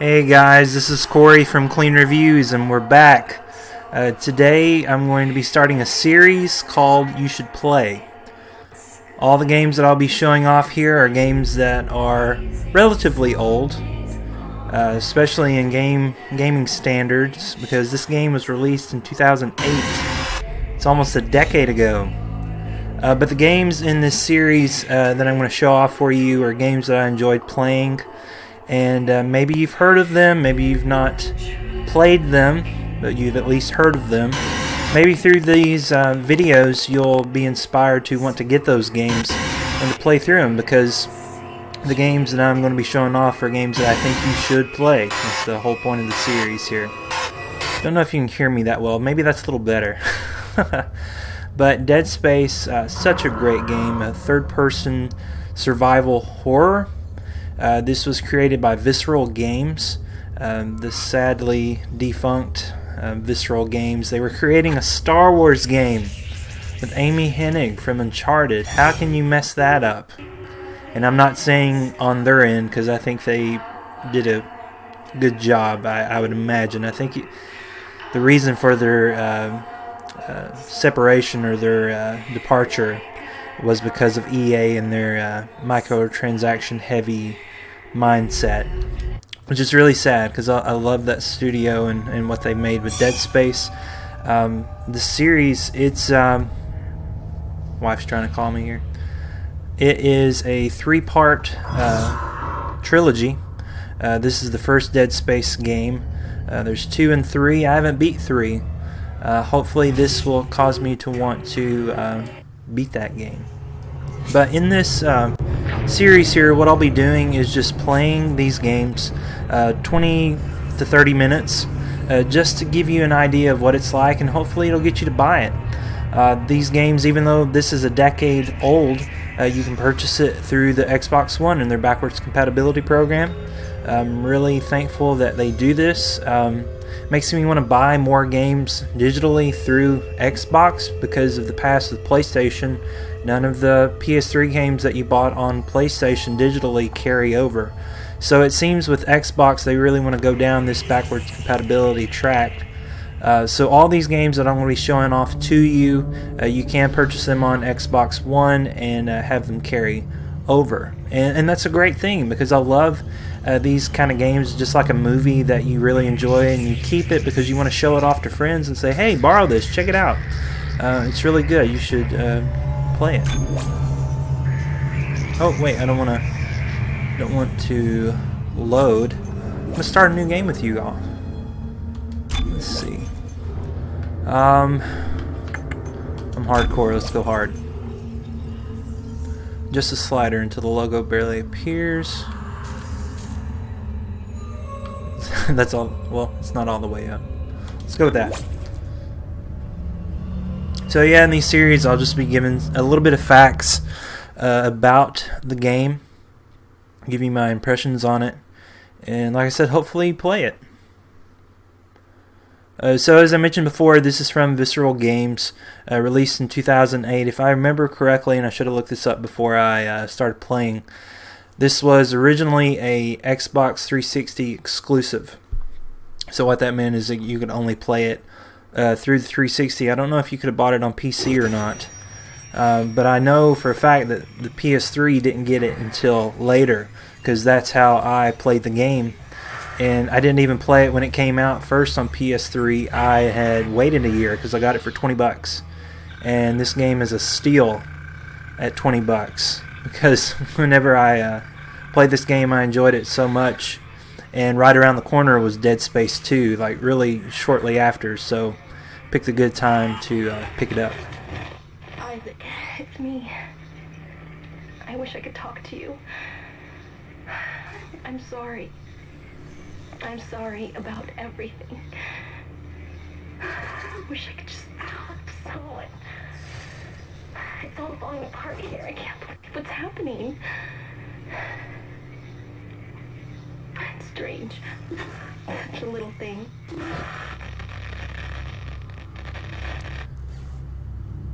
Hey guys, this is Corey from Clean Reviews, and we're back. Today I'm going to be starting a series called You Should Play. All the games that I'll be showing off here are games that are relatively old, especially in gaming standards, because this game was released in 2008. It's almost a decade ago. But the games in this series that I'm going to show off for you are games that I enjoyed playing. And maybe you've heard of them, maybe you've not played them, but you've at least heard of them. Maybe through these videos you'll be inspired to want to get those games and to play through them, because the games that I'm going to be showing off are games that I think you should play. That's the whole point of the series here. Don't know if you can hear me that well, maybe that's a little better. But Dead Space, such a great game, a third-person survival horror. This was created by Visceral Games, the sadly defunct Visceral Games. They were creating a Star Wars game with Amy Hennig from Uncharted. How can you mess that up? And I'm not saying on their end, because I think they did a good job, I would imagine. I think the reason for their separation or their departure was because of EA and their microtransaction heavy mindset, which is really sad, because I love that studio and what they made with Dead Space. The series, it's wife's trying to call me here. It is a 3-part trilogy. This is the first Dead Space game. There's 2 and 3. I haven't beat 3. Hopefully this will cause me to want to beat that game. But in this series here, what I'll be doing is just playing these games 20 to 30 minutes just to give you an idea of what it's like, and hopefully it'll get you to buy it. These games, even though this is a decade old, you can purchase it through the Xbox One and their backwards compatibility program. I'm really thankful that they do this. Makes me want to buy more games digitally through Xbox, because of the past with PlayStation. None of the PS3 games that you bought on PlayStation digitally carry over. So it seems with Xbox they really want to go down this backwards compatibility track. So all these games that I'm going to be showing off to you, you can purchase them on Xbox One and have them carry over. And that's a great thing, because I love these kind of games, just like a movie that you really enjoy, and you keep it because you want to show it off to friends and say, hey, borrow this, check it out. It's really good. You should play it. Oh wait, I don't want to load. I'm gonna start a new game with you all. Let's see. I'm hardcore. Let's go hard. Just a slider until the logo barely appears. That's all. Well, it's not all the way up. Let's go with that. So yeah, in these series I'll just be giving a little bit of facts about the game, give you my impressions on it, and like I said, hopefully play it. So as I mentioned before, this is from Visceral Games, released in 2008. If I remember correctly, and I should have looked this up before I started playing, this was originally a Xbox 360 exclusive. So what that meant is that you could only play it through the 360. I don't know if you could have bought it on PC or not, but I know for a fact that the PS3 didn't get it until later, because that's how I played the game. And I didn't even play it when it came out first on PS3. I had waited a year because I got it for $20. And this game is a steal at $20, because whenever I played this game, I enjoyed it so much. And right around the corner was Dead Space 2, like really shortly after. So picked a good time to pick it up. Isaac, it's me. I wish I could talk to you. I'm sorry. I'm sorry about everything. I wish I could just talk to someone. It's all falling apart here. I can't believe what's happening. It's strange. Such a little thing.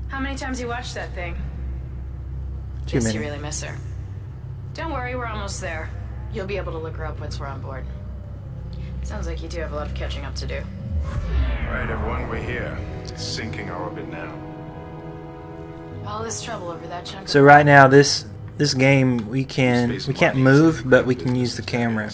How many times you watched that thing? Too Guess many. you really miss her. Don't worry, we're almost there. You'll be able to look her up once we're on board. Sounds like you do have a lot of catching up to do. Alright, everyone, we're here. Sinking our orbit now. All this trouble over that chunk. So right now, this game we can't move, but we can use the camera,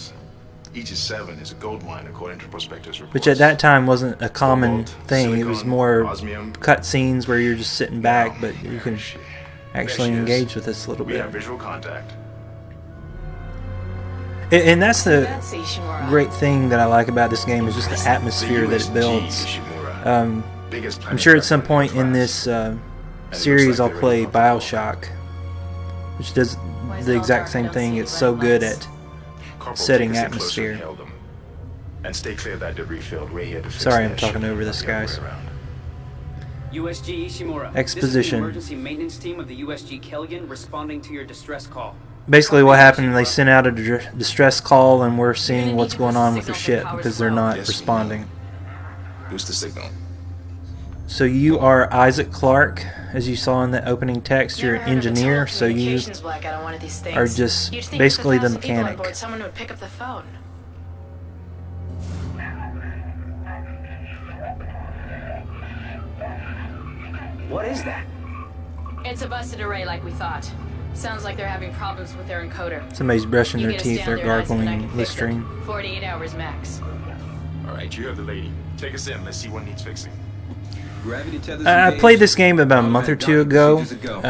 Aegis 7 is a gold mine according to prospectors' reports. which at that time wasn't a common Cobalt, thing. It was silicon, more osmium. cutscenes where you're just sitting back, but you can actually There she is. engage with this a little We bit. have visual contact. And that's the That's Ishimura. great thing that I like about this game is just the atmosphere that it builds. I'm sure at some point in this series I'll play Bioshock, which does the exact same thing. It's so good at setting atmosphere. And stay clear of that debris field. We're here to fix Sorry, I'm that talking ship. over this, The other way guys. around. USG Ishimura. Exposition. This is the emergency maintenance team of the USG Kelligan responding to your distress call. Basically what happened, they sent out a distress call and we're seeing what's going on with the ship because they're not responding. Boost the signal. So you are Isaac Clarke, as you saw in the opening text. You're an engineer, so you Blackout on one of these things. are just You'd think basically with the 1,000 people on mechanic. board, someone would pick up the phone. What is that? It's a busted array like we thought. Sounds like they're having problems with their encoder. Somebody's brushing You their get us teeth, down they're there, Isaac, and I gargling can fix it. Listerine. 48 hours max. Alright, you heard the lady. Take us in. Let's see what needs fixing. Gravity tethers I engaged. played this game about a month or Automatic two docking ago, procedures a go.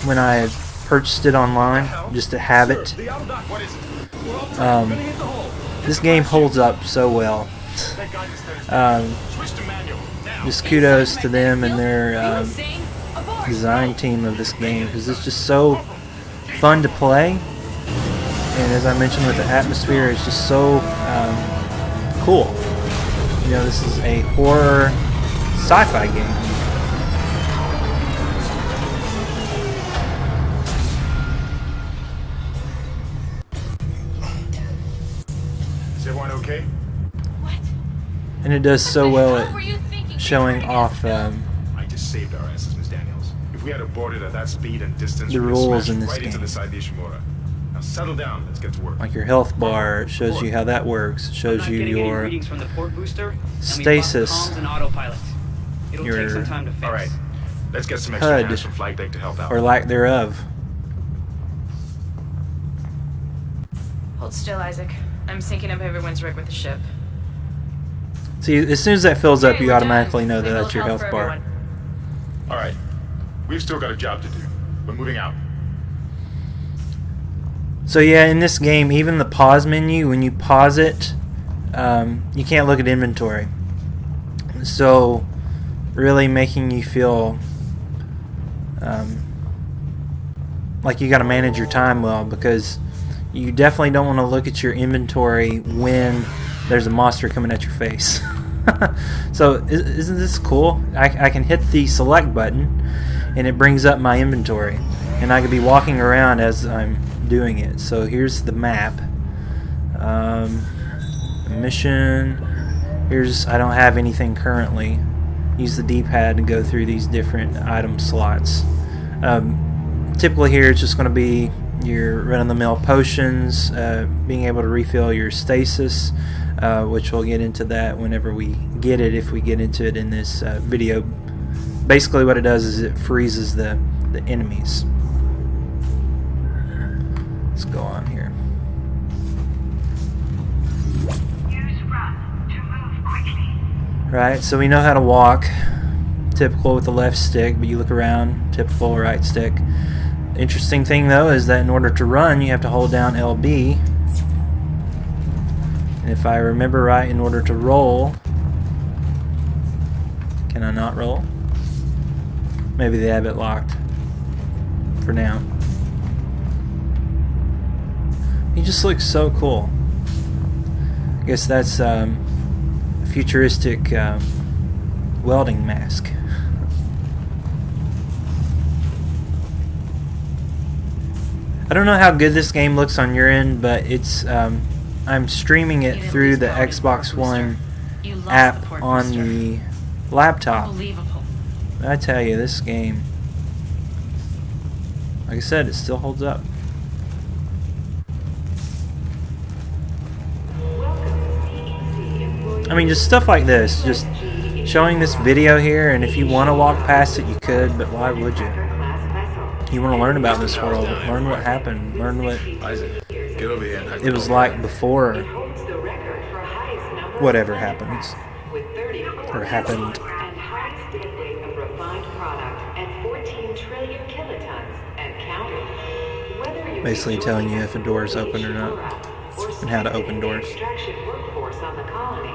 when I purchased it online just to have it. The auto dock, what is it? This game holds up so well. That guy just said switch to manual. Now. Just kudos to them and their design team of this game because it's just so fun to play. And as I mentioned with the atmosphere, it's just so cool. You know, this is a horror sci-fi game. Is everyone okay? What? And it does so well What were you at thinking? showing off I just saved our asses, Miss Daniels. If we had aborted at that speed and distance, The we would have rules smashed in this right into game. the side of the Ishimura. Now settle down. Let's get to work. like your health bar. It shows you how that works. It I'm shows not you getting any your readings from the port booster. and we've stasis. lost comms and autopilot. It'll Your take some time to fix. All right, let's get some extra HUD, hands from flight deck to help out. or lack thereof. Hold still, Isaac. I'm syncing up everyone's rig with the ship. See, as soon as that fills up, Okay, you we're automatically done. know that Signal that's your held health for bar. everyone. All right, we've still got a job to do. We're moving out. So yeah, in this game, even the pause menu, when you pause it, you can't look at inventory. So, really making you feel like you got to manage your time well, because you definitely don't want to look at your inventory when there's a monster coming at your face. So isn't this cool? I can hit the select button and it brings up my inventory, and I could be walking around as I'm doing it. So here's the map. Mission. Here's, I don't have anything currently. Use the D-pad to go through these different item slots. Typically here it's just going to be your run-of-the-mill potions, being able to refill your stasis, which we'll get into that whenever we get it, if we get into it in this video. Basically what it does is it freezes the enemies. Let's go on here. Use run to move quickly. Right, so we know how to walk. Typical with the left stick, but you look around, typical right stick. Interesting thing though is that in order to run, you have to hold down LB. And if I remember right, in order to roll, can I not roll? Maybe they have it locked for now. He just looks so cool. I guess that's a futuristic welding mask. I don't know how good this game looks on your end, but it's I'm streaming it through the Xbox One app on the laptop. Unbelievable. I tell you, this game, like I said, it still holds up. I mean, just stuff like this. Just showing this video here, and if you want to walk past it, you could, but why would you? You want to learn about this world, learn what happened, learn what Isaac, get over here and hug it was like before whatever happens. Or happened. And highest dead weight of refined product at 14 trillion kilotons and counting. Whether you Basically telling you if a door is open or not, and how to open doors. Extraction workforce on the colony.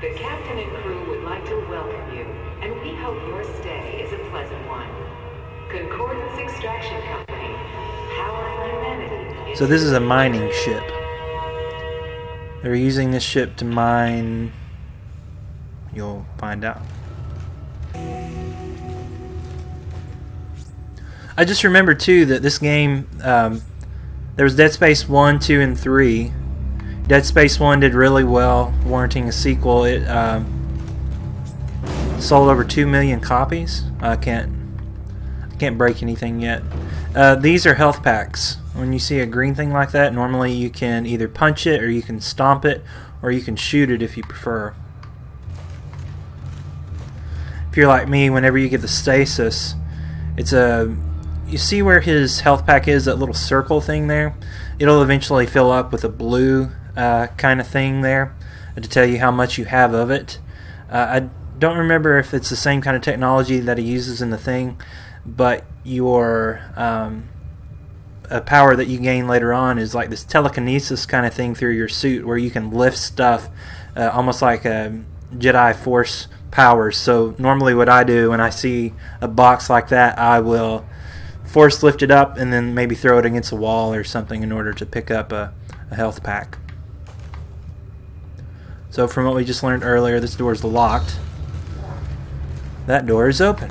The captain and crew would like to welcome you, and we hope your stay is a pleasant one. Concordance Extraction Company, powering humanity. So this is a mining ship. They're using this ship to mine. You'll find out. I just remember too that this game, there was Dead Space 1, 2, and 3. Dead Space 1 did really well, warranting a sequel. It sold over 2 million copies. I can't break anything yet. These are health packs. When you see a green thing like that, normally you can either punch it, or you can stomp it, or you can shoot it if you prefer. If you're like me, whenever you get the stasis, it's you see where his health pack is, that little circle thing there? It'll eventually fill up with a blue kind of thing there to tell you how much you have of it. I don't remember if it's the same kind of technology that he uses in the thing, but your a power that you gain later on is like this telekinesis kind of thing through your suit, where you can lift stuff almost like a Jedi Force powers. So normally what I do when I see a box like that, I will force lift it up and then maybe throw it against a wall or something in order to pick up a health pack. So from what we just learned earlier, this door is locked. That door is open.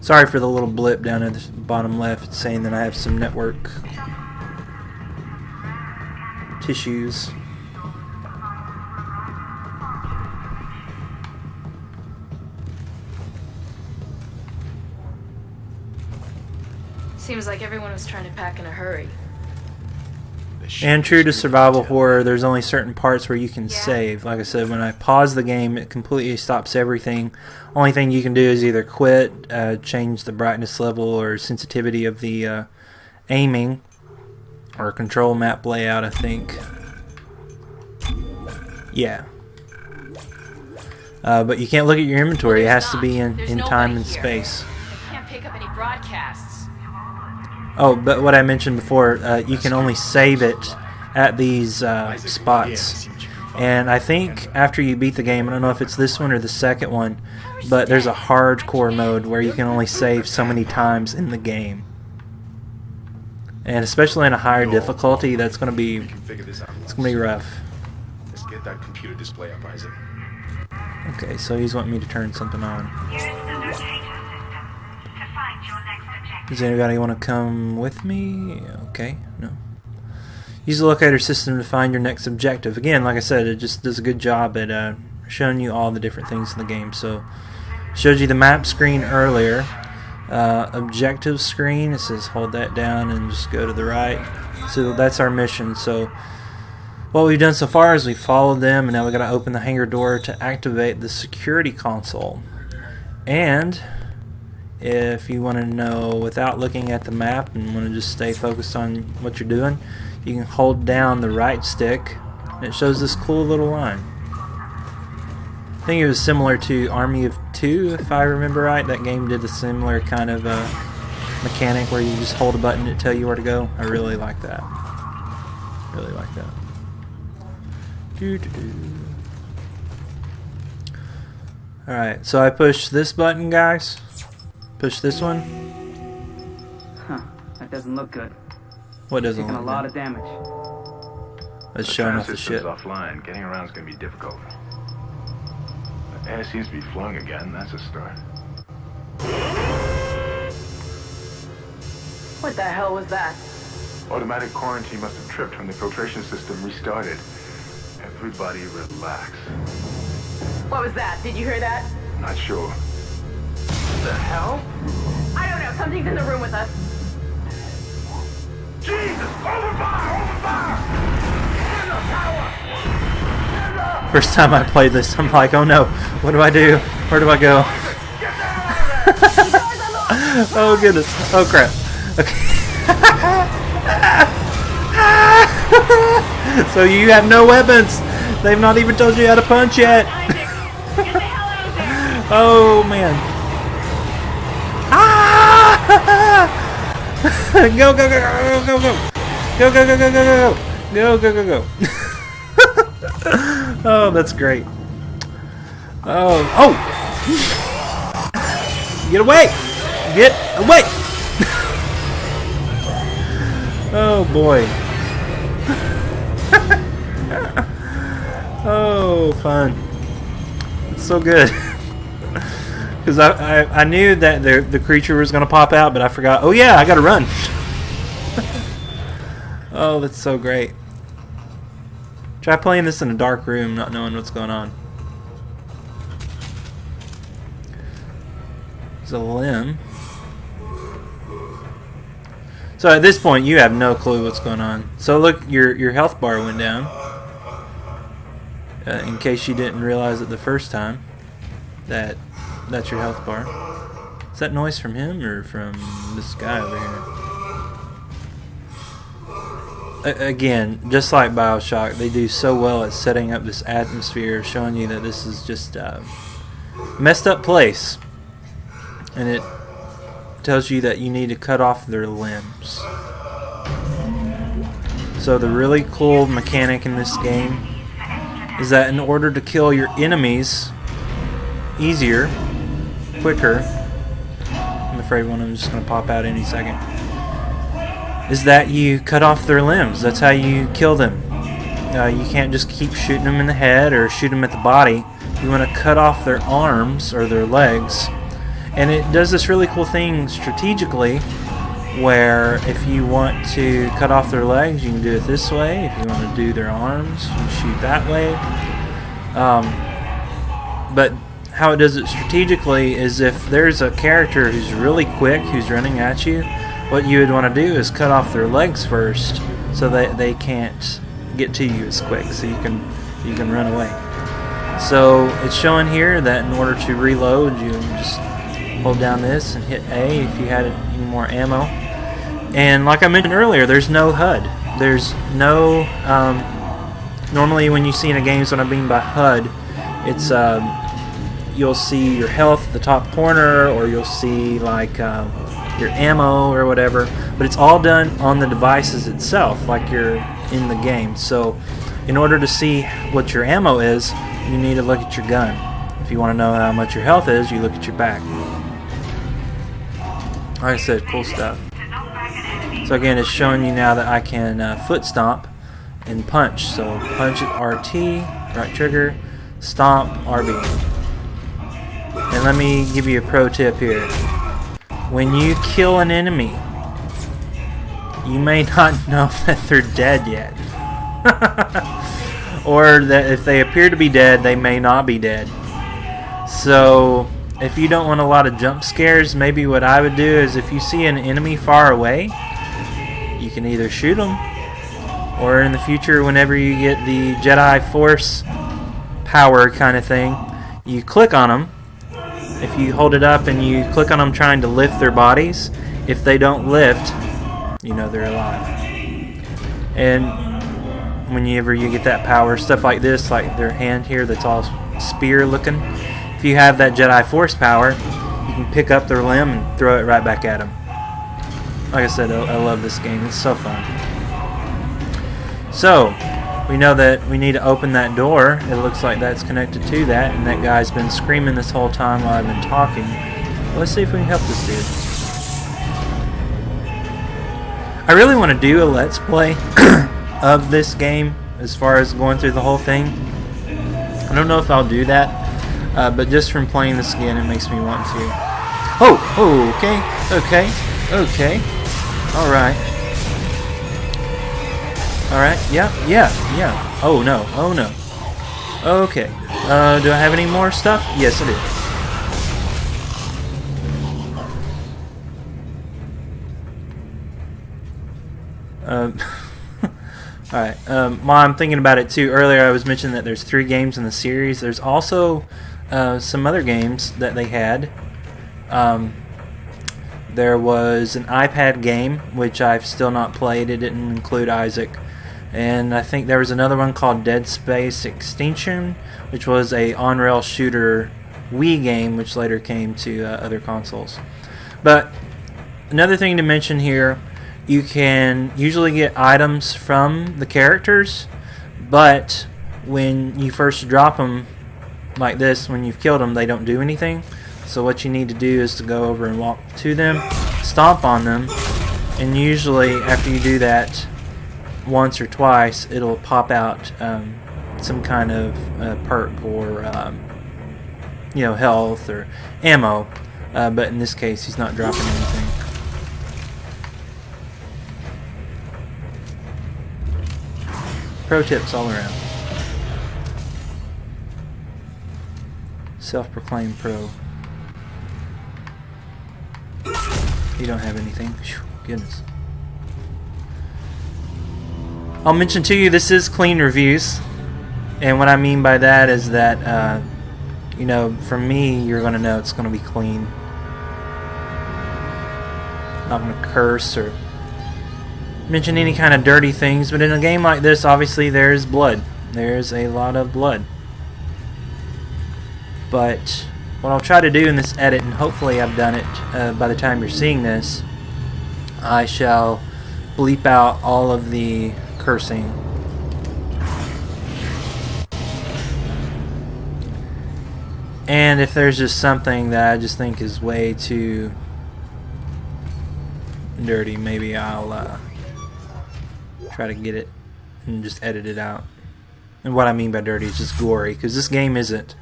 Sorry for the little blip down at the bottom left saying that I have some network issues. Seems like everyone was trying to pack in a hurry. And true to survival horror, there's only certain parts where you can save. Like I said, when I pause the game, it completely stops everything. Only thing you can do is either quit, change the brightness level or sensitivity of the aiming, or control map layout, I think. Yeah. But you can't look at your inventory. It has to be in time and space. I can't pick up any broadcasts. Oh, but what I mentioned before, you can only save it at these spots. And I think after you beat the game, I don't know if it's this one or the second one, but there's a hardcore mode where you can only save so many times in the game. And especially in a higher difficulty, that's going to be rough. Let's get that computer display up, Isaac. Okay, so he's wanting me to turn something on. Use the locator system to find your next objective. Does anybody want to come with me? Okay, no. Use the locator system to find your next objective. Again, like I said, it just does a good job at showing you all the different things in the game. So, showed you the map screen earlier. Objective screen, it says hold that down and just go to the right. So that's our mission. So what we've done so far is we followed them, and now we got to open the hangar door to activate the security console. And if you want to know without looking at the map and want to just stay focused on what you're doing, you can hold down the right stick and it shows this cool little line. I think it was similar to Army of Two, if I remember right. That game did a similar kind of mechanic where you just hold a button to tell you where to go. I really like that. Really like that. Alright, so I push this button, guys. Push this one. Huh, that doesn't look good. What doesn't Taking look a lot good? of damage. It's showing off the shit. Offline. Getting around is going to be difficult. The air seems to be flowing again. That's a start. What the hell was that? Automatic quarantine must have tripped when the filtration system restarted. Everybody relax. What was that? Did you hear that? Not sure. The hell? I Something's in the room with us. Jesus! Open fire! Open fire! In the tower! First time I played this, I'm like, oh no, what do I do? Where do I go? Oh goodness. Oh crap. Okay. So you have no weapons. They've not even told you how to punch yet. Oh man. Ah! Go go go go go go. Go go go go go go. Go go go go. Oh, that's great. Oh, oh! Get away! Get away! Oh boy. Oh, fun. It's so good. Because I knew that the creature was going to pop out, but I forgot. Oh yeah, I got to run. Oh, that's so great. Try playing this in a dark room, not knowing what's going on. There's a limb. So at this point, you have no clue what's going on. So look, your health bar went down. In case you didn't realize it the first time, that's your health bar. Is that noise from him or from this guy over here? Again, just like BioShock, they do so well at setting up this atmosphere, showing you that this is just a messed up place. And it tells you that you need to cut off their limbs. So the really cool mechanic in this game is that in order to kill your enemies easier, quicker, I'm afraid one of them is just going to pop out any second, is that you cut off their limbs. That's how you kill them. You can't just keep shooting them in the head or shoot them at the body. You want to cut off their arms or their legs. And it does this really cool thing strategically, where if you want to cut off their legs, you can do it this way. If you want to do their arms, you can shoot that way. But how it does it strategically is if there's a character who's really quick, who's running at you, what you would want to do is cut off their legs first, so that they can't get to you as quick, so you can run away. So it's showing here that in order to reload, you just hold down this and hit A if you had any more ammo. And like I mentioned earlier, there's no HUD. There's no normally when you see in a game, what I mean by HUD, it's you'll see your health at the top corner, or you'll see like your ammo or whatever, but it's all done on the devices itself, like you're in the game. So in order to see what your ammo is, you need to look at your gun. If you want to know how much your health is, you look at your back. Like I said, cool stuff. So again, it's showing you now that I can foot stomp and punch. So punch at RT, right trigger, stomp, RB. And let me give you a pro tip here. When you kill an enemy, you may not know that they're dead yet. Or that if they appear to be dead, they may not be dead. So if you don't want a lot of jump scares, maybe what I would do is if you see an enemy far away, you can either shoot them, or in the future whenever you get the Jedi Force power kind of thing, you click on them. If you hold it up and you click on them trying to lift their bodies, if they don't lift, you know they're alive. And whenever you get that power, stuff like this, like their hand here that's all spear looking, if you have that Jedi Force power, you can pick up their limb and throw it right back at them. Like I said, I love this game. It's so fun. So, we know that we need to open that door. It looks like that's connected to that, and that guy's been screaming this whole time while I've been talking. Let's see if we can help this dude. I really want to do a Let's Play of this game as far as going through the whole thing. I don't know if I'll do that, but just from playing this again, it makes me want to. Oh, okay. Alright, yeah. Oh no. Okay, do I have any more stuff? Yes, I do. Alright, while I'm thinking about it too, earlier I was mentioning that there's 3 games in the series. There's also some other games that they had. There was an iPad game, which I've still not played. It didn't include Isaac. And I think there was another one called Dead Space Extinction, which was a on-rail shooter Wii game, which later came to other consoles. But another thing to mention here, you can usually get items from the characters, but when you first drop them like this, when you've killed them, they don't do anything. So what you need to do is to go over and walk to them, stomp on them, and usually after you do that once or twice, it'll pop out some kind of perk or health or ammo. But in this case, he's not dropping anything. Pro tips all around. Self-proclaimed pro. You don't have anything. Whew, goodness. I'll mention to you, this is clean reviews. And what I mean by that is that, for me, you're going to know it's going to be clean. Not going to curse or mention any kind of dirty things. But in a game like this, obviously, there's blood. There's a lot of blood. But what I'll try to do in this edit, and hopefully I've done it by the time you're seeing this, I shall bleep out all of the cursing. And if there's just something that I just think is way too dirty, maybe I'll try to get it and just edit it out. And what I mean by dirty is just gory, because this game isn't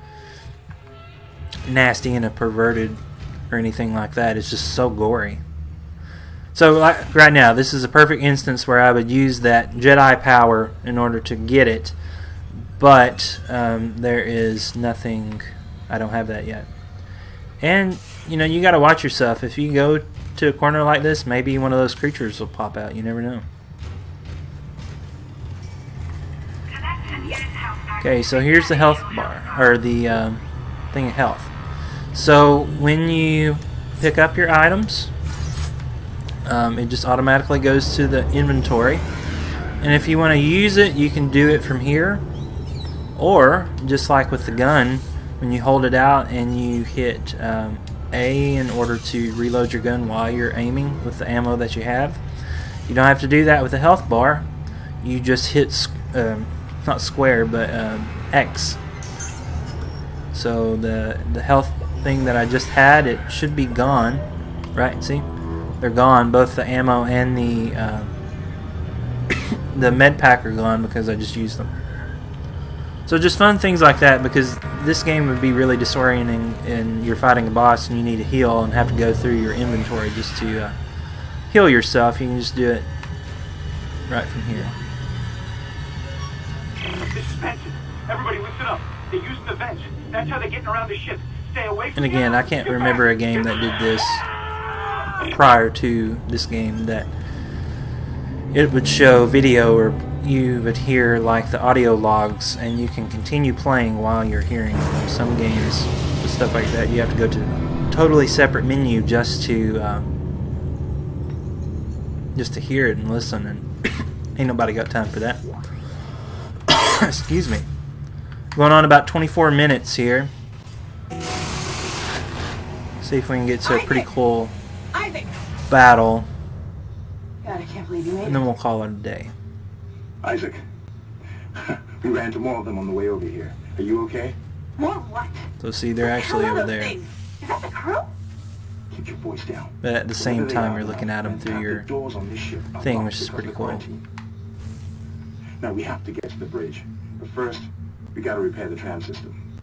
nasty and perverted or anything like that. It's just so gory. So right now, this is a perfect instance where I would use that Jedi power in order to get it, but there is nothing. I don't have that yet. And you got to watch yourself. If you go to a corner like this, maybe one of those creatures will pop out. You never know. Okay, so here's the health bar, or the thing of health. So when you pick up your items, it just automatically goes to the inventory. And if you want to use it, you can do it from here. Or, just like with the gun, when you hold it out and you hit A in order to reload your gun while you're aiming with the ammo that you have. You don't have to do that with the health bar. You just hit, not square, but X. So the health thing that I just had, it should be gone. Right, see? They're gone. Both the ammo and the med pack are gone because I just used them. So just fun things like that, because this game would be really disorienting and you're fighting a boss and you need to heal and have to go through your inventory just to heal yourself. You can just do it right from here. This is Benson. Everybody listen up. They're using the vents. That's how they're getting around the ship. Stay away from And again, I can't remember a game that did this prior to this game, that it would show video or you would hear like the audio logs and you can continue playing while you're hearing them. Some games with stuff like that you have to go to a totally separate menu just to hear it and listen, and ain't nobody got time for that. Excuse me. Going on about 24 minutes here. See if we can get to a pretty cool battle, God, I can't believe you made it. and then we'll call it a day. Isaac, we ran into more of them on the way over here. Are you okay? More what? So see, they're actually over there. Is that the crew? Keep your voice down. But at the same time, you're looking at them through your thing, which is pretty cool. Now we have to get to the bridge, but first we gotta repair the tram system.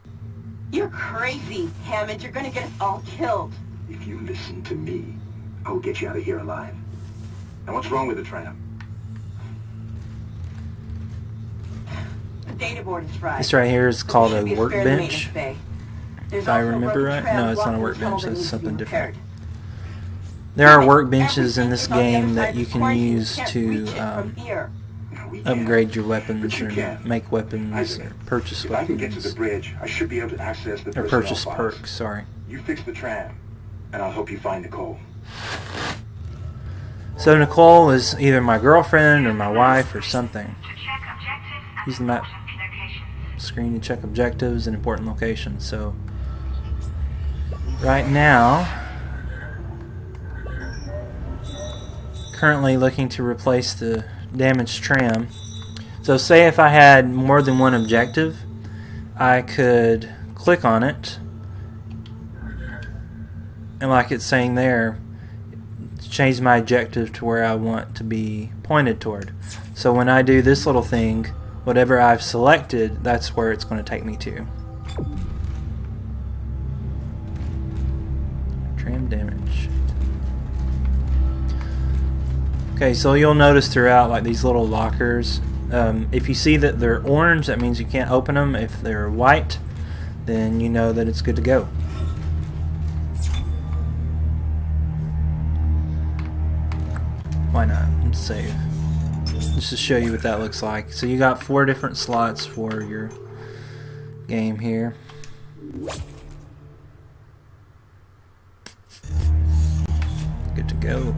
You're crazy, Hammond. You're gonna get us all killed. If you listen to me, I will get you out of here alive. Now what's wrong with the tram? The data board is fried. This right here is called There a should be spare workbench. maintenance bay. There's If I also remember rubber right. tram No, it's not a blocking the workbench. tunnel that That's needs to be something different. repaired. There are workbenches in this game that you can use to upgrade your weapons or make weapons or purchase If I can get to the weapons. bridge, I should be able to access the Or personnel purchase files. perks, sorry. You fix the tram, and I'll help you find Nicole. So Nicole is either my girlfriend or my wife or something. To check objectives and Use the map important locations. screen to check objectives and important locations. So right now, currently looking to replace the damaged tram. So say if I had more than one objective, I could click on it, and like it's saying there, change my objective to where I want to be pointed toward. So when I do this little thing, whatever I've selected, that's where it's going to take me to. Tram damage. Okay, so you'll notice throughout, like, these little lockers, if you see that they're orange, that means you can't open them. If they're white, then you know that it's good to go. Why not? Let's save. Just to show you what that looks like. So you got 4 different slots for your game here. Good to go.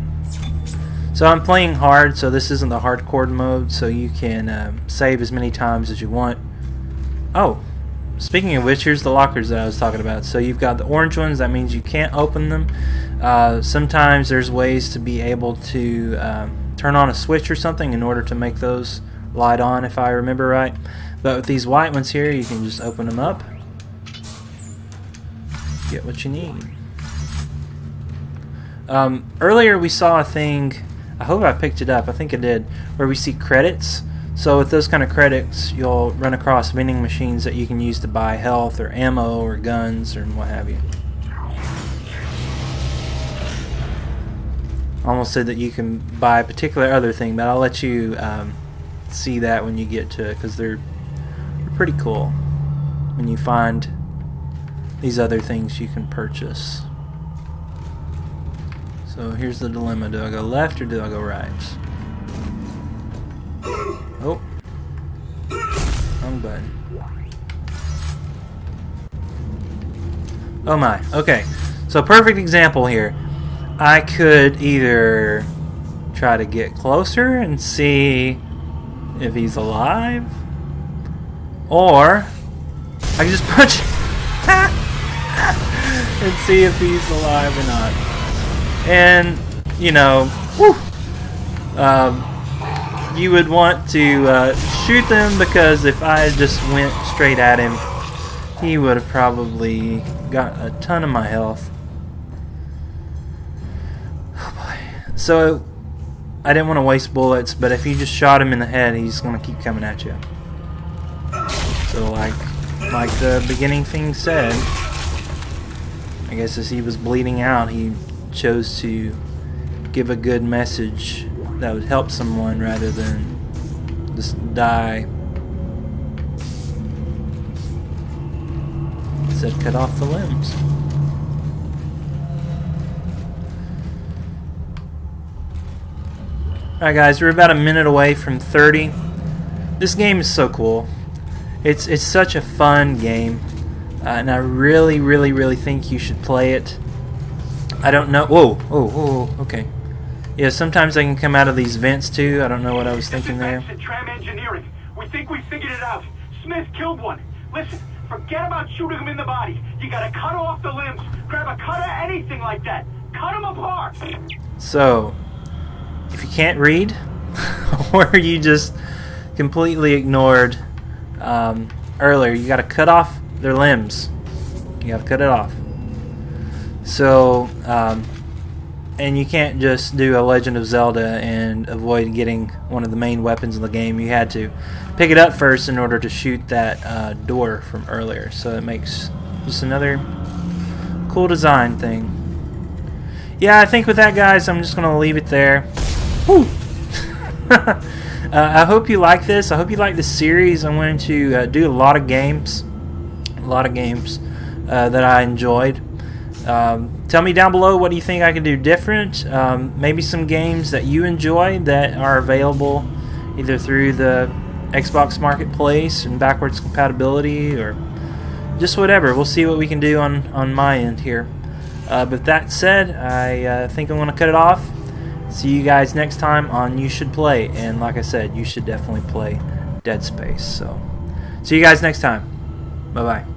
So I'm playing hard, so this isn't the hardcore mode, so you can save as many times as you want. Oh, speaking of which, here's the lockers that I was talking about. So you've got the orange ones, that means you can't open them. Sometimes there's ways to be able to turn on a switch or something in order to make those light on, if I remember right. But with these white ones here, you can just open them up, get what you need. Earlier we saw a thing, I hope I picked it up, I think I did, where we see credits. So with those kind of credits, you'll run across vending machines that you can use to buy health or ammo or guns or what have you. Almost said that you can buy a particular other thing, but I'll let you see that when you get to it, because they're pretty cool when you find these other things you can purchase. So here's the dilemma. Do I go left or do I go right? Oh. Wrong button. Oh my. Okay. So perfect example here. I could either try to get closer and see if he's alive, or I can just punch and see if he's alive or not. And, you know, you would want to shoot them, because if I just went straight at him, he would have probably got a ton of my health. Oh boy. So, I didn't want to waste bullets, but if you just shot him in the head, he's going to keep coming at you. So, like the beginning thing said, I guess as he was bleeding out, he chose to give a good message that would help someone rather than just die. It said cut off the limbs. Alright guys, we're about a minute away from 30. This game is so cool. It's such a fun game, and I really think you should play it. I don't know. Whoa, okay. Yeah, sometimes I can come out of these vents too. I don't know what I was thinking there. Tram engineering. We think we figured it out. Smith killed one. Listen, forget about shooting him in the body. You gotta cut off the limbs. Grab a cutter, anything like that. Cut them apart. So, if you can't read, or you just completely ignored earlier, you gotta cut off their limbs. You gotta cut it off. So, and you can't just do a Legend of Zelda and avoid getting one of the main weapons in the game. You had to pick it up first in order to shoot that door from earlier. So it makes just another cool design thing. Yeah, I think with that, guys, I'm just going to leave it there. Woo! I hope you like this. I hope you like this series. I'm going to do a lot of games. That I enjoyed. Tell me down below, what do you think I can do different? Maybe some games that you enjoy that are available either through the Xbox Marketplace and backwards compatibility, or just whatever. We'll see what we can do on my end here. But that said, I think I'm going to cut it off. See you guys next time on You Should Play. And like I said, you should definitely play Dead Space. So, see you guys next time. Bye-bye.